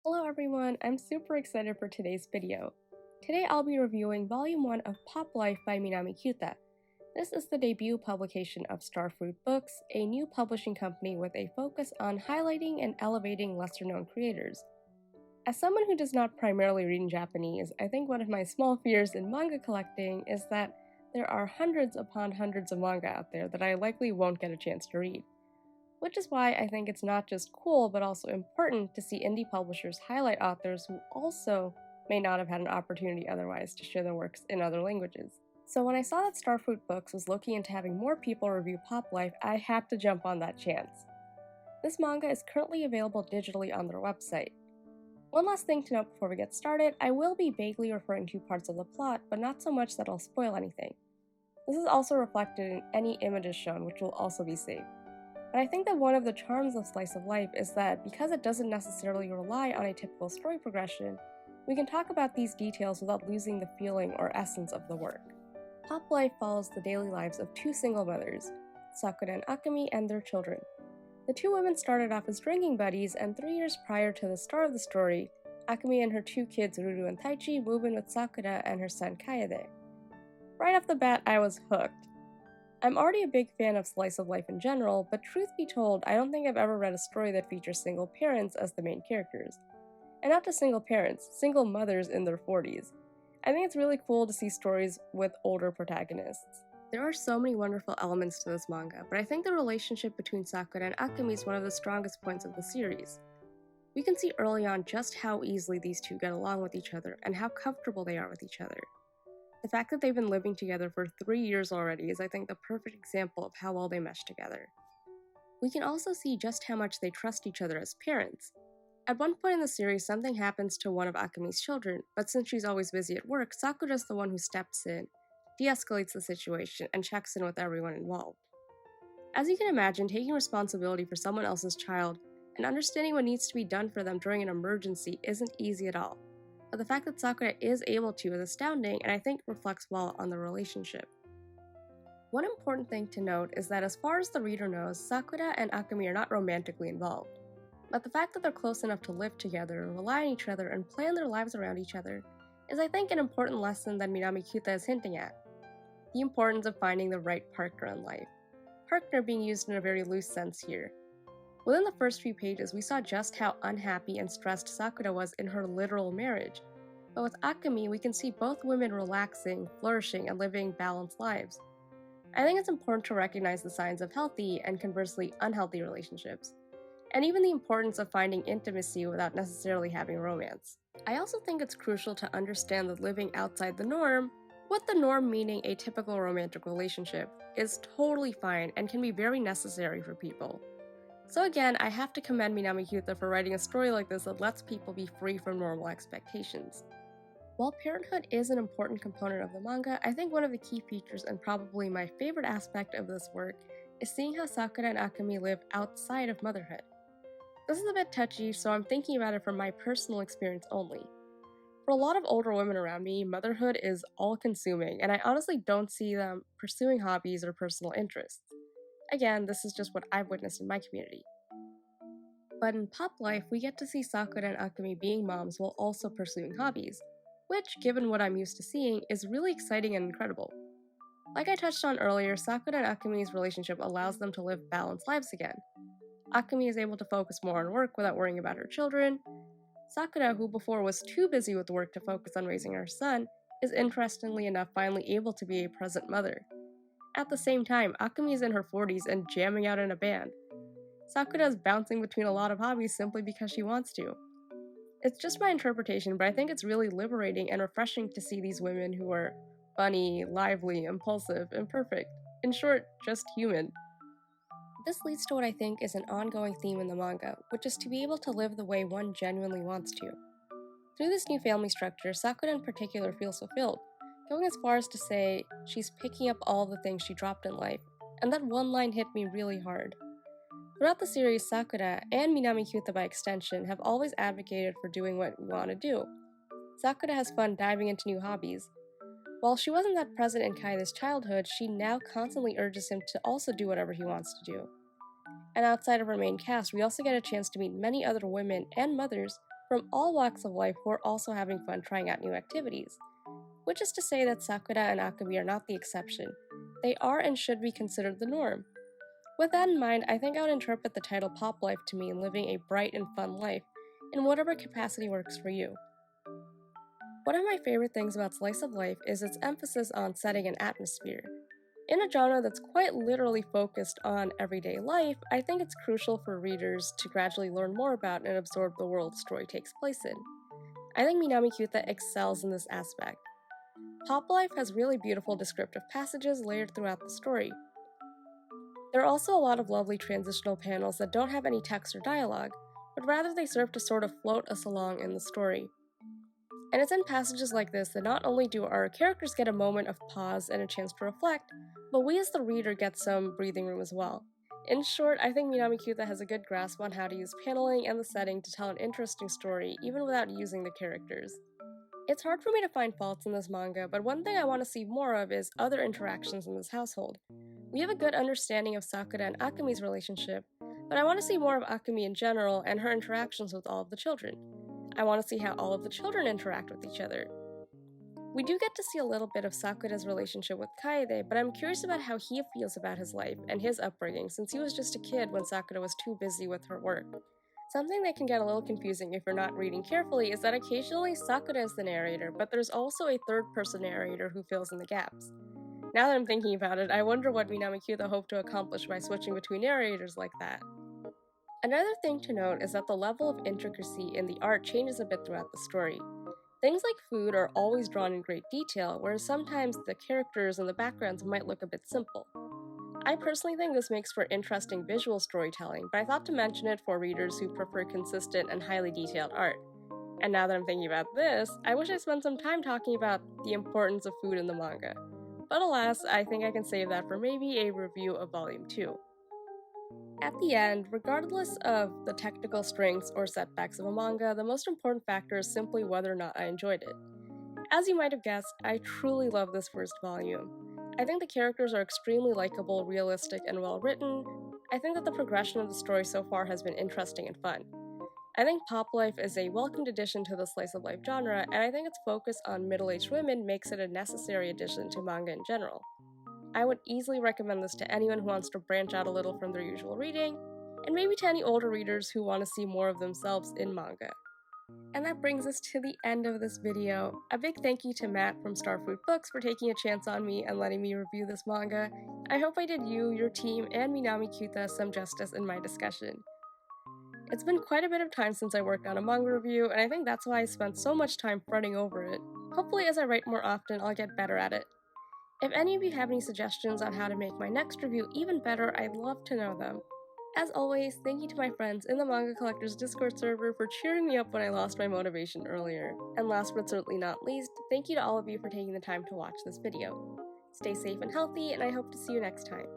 Hello everyone, I'm super excited for today's video. Today I'll be reviewing Volume 1 of Pop Life by Minami Kyuta. This is the debut publication of Starfruit Books, a new publishing company with a focus on highlighting and elevating lesser-known creators. As someone who does not primarily read in Japanese, I think one of my small fears in manga collecting is that there are hundreds upon hundreds of manga out there that I likely won't get a chance to read. Which is why I think it's not just cool, but also important to see indie publishers highlight authors who also may not have had an opportunity otherwise to share their works in other languages. So when I saw that Starfruit Books was looking into having more people review Pop Life, I had to jump on that chance. This manga is currently available digitally on their website. One last thing to note before we get started, I will be vaguely referring to parts of the plot, but not so much that I'll spoil anything. This is also reflected in any images shown, which will also be saved. And I think that one of the charms of Slice of Life is that because it doesn't necessarily rely on a typical story progression, we can talk about these details without losing the feeling or essence of the work. Pop Life follows the daily lives of two single mothers, Sakura and Akemi, and their children. The two women started off as drinking buddies, and 3 years prior to the start of the story, Akemi and her two kids, Ruru and Taichi, move in with Sakura and her son Kaede. Right off the bat, I was hooked. I'm already a big fan of Slice of Life in general, but truth be told, I don't think I've ever read a story that features single parents as the main characters. And not just single parents, single mothers in their 40s. I think it's really cool to see stories with older protagonists. There are so many wonderful elements to this manga, but I think the relationship between Sakura and Akemi is one of the strongest points of the series. We can see early on just how easily these two get along with each other and how comfortable they are with each other. The fact that they've been living together for 3 years already is, I think, the perfect example of how well they mesh together. We can also see just how much they trust each other as parents. At one point in the series, something happens to one of Akemi's children, but since she's always busy at work, Sakura's the one who steps in, de-escalates the situation, and checks in with everyone involved. As you can imagine, taking responsibility for someone else's child and understanding what needs to be done for them during an emergency isn't easy at all. But the fact that Sakura is able to is astounding, and I think reflects well on the relationship. One important thing to note is that as far as the reader knows, Sakura and Akemi are not romantically involved. But the fact that they're close enough to live together, rely on each other, and plan their lives around each other is, I think, an important lesson that Minami Kyuta is hinting at. The importance of finding the right partner in life. Partner being used in a very loose sense here. Within the first few pages, we saw just how unhappy and stressed Sakura was in her literal marriage. But with Akemi, we can see both women relaxing, flourishing, and living balanced lives. I think it's important to recognize the signs of healthy and conversely unhealthy relationships, and even the importance of finding intimacy without necessarily having romance. I also think it's crucial to understand that living outside the norm, with the norm meaning a typical romantic relationship, is totally fine and can be very necessary for people. So again, I have to commend Minami Kyuta for writing a story like this that lets people be free from normal expectations. While parenthood is an important component of the manga, I think one of the key features and probably my favorite aspect of this work is seeing how Sakura and Akemi live outside of motherhood. This is a bit touchy, so I'm thinking about it from my personal experience only. For a lot of older women around me, motherhood is all-consuming, and I honestly don't see them pursuing hobbies or personal interests. Again, this is just what I've witnessed in my community. But in Pop Life, we get to see Sakura and Akemi being moms while also pursuing hobbies, which, given what I'm used to seeing, is really exciting and incredible. Like I touched on earlier, Sakura and Akemi's relationship allows them to live balanced lives again. Akemi is able to focus more on work without worrying about her children. Sakura, who before was too busy with work to focus on raising her son, is interestingly enough finally able to be a present mother. At the same time, Akemi is in her 40s and jamming out in a band. Sakura is bouncing between a lot of hobbies simply because she wants to. It's just my interpretation, but I think it's really liberating and refreshing to see these women who are funny, lively, impulsive, imperfect. In short, just human. This leads to what I think is an ongoing theme in the manga, which is to be able to live the way one genuinely wants to. Through this new family structure, Sakura in particular feels fulfilled, going as far as to say she's picking up all the things she dropped in life, and that one line hit me really hard. Throughout the series, Sakura, and Minami Kyuta by extension, have always advocated for doing what we want to do. Sakura has fun diving into new hobbies. While she wasn't that present in Kaede's childhood, she now constantly urges him to also do whatever he wants to do. And outside of our main cast, we also get a chance to meet many other women and mothers who from all walks of life who are also having fun trying out new activities. Which is to say that Sakura and Akemi are not the exception. They are and should be considered the norm. With that in mind, I think I would interpret the title Pop Life to mean living a bright and fun life, in whatever capacity works for you. One of my favorite things about slice of life is its emphasis on setting and atmosphere. In a genre that's quite literally focused on everyday life, I think it's crucial for readers to gradually learn more about and absorb the world the story takes place in. I think Minami Kyuta excels in this aspect. Pop Life has really beautiful descriptive passages layered throughout the story. There are also a lot of lovely transitional panels that don't have any text or dialogue, but rather they serve to sort of float us along in the story. And it's in passages like this that not only do our characters get a moment of pause and a chance to reflect, but we as the reader get some breathing room as well. In short, I think Minami Kyuta has a good grasp on how to use paneling and the setting to tell an interesting story, even without using the characters. It's hard for me to find faults in this manga, but one thing I want to see more of is other interactions in this household. We have a good understanding of Sakura and Akemi's relationship, but I want to see more of Akemi in general and her interactions with all of the children. I want to see how all of the children interact with each other. We do get to see a little bit of Sakura's relationship with Kaede, but I'm curious about how he feels about his life and his upbringing since he was just a kid when Sakura was too busy with her work. Something that can get a little confusing if you're not reading carefully is that occasionally Sakura is the narrator, but there's also a third-person narrator who fills in the gaps. Now that I'm thinking about it, I wonder what Minami Kyuta hoped to accomplish by switching between narrators like that. Another thing to note is that the level of intricacy in the art changes a bit throughout the story. Things like food are always drawn in great detail, whereas sometimes the characters and the backgrounds might look a bit simple. I personally think this makes for interesting visual storytelling, but I thought to mention it for readers who prefer consistent and highly detailed art. And now that I'm thinking about this, I wish I spent some time talking about the importance of food in the manga. But alas, I think I can save that for maybe a review of Volume 2. At the end, regardless of the technical strengths or setbacks of a manga, the most important factor is simply whether or not I enjoyed it. As you might have guessed, I truly love this first volume. I think the characters are extremely likable, realistic, and well written. I think that the progression of the story so far has been interesting and fun. I think Pop Life is a welcomed addition to the slice of life genre, and I think its focus on middle-aged women makes it a necessary addition to manga in general. I would easily recommend this to anyone who wants to branch out a little from their usual reading, and maybe to any older readers who want to see more of themselves in manga. And that brings us to the end of this video. A big thank you to Matt from Starfruit Books for taking a chance on me and letting me review this manga. I hope I did you, your team, and Minami Kyuta some justice in my discussion. It's been quite a bit of time since I worked on a manga review, and I think that's why I spent so much time fretting over it. Hopefully as I write more often, I'll get better at it. If any of you have any suggestions on how to make my next review even better, I'd love to know them. As always, thank you to my friends in the Manga Collectors Discord server for cheering me up when I lost my motivation earlier. And last but certainly not least, thank you to all of you for taking the time to watch this video. Stay safe and healthy, and I hope to see you next time.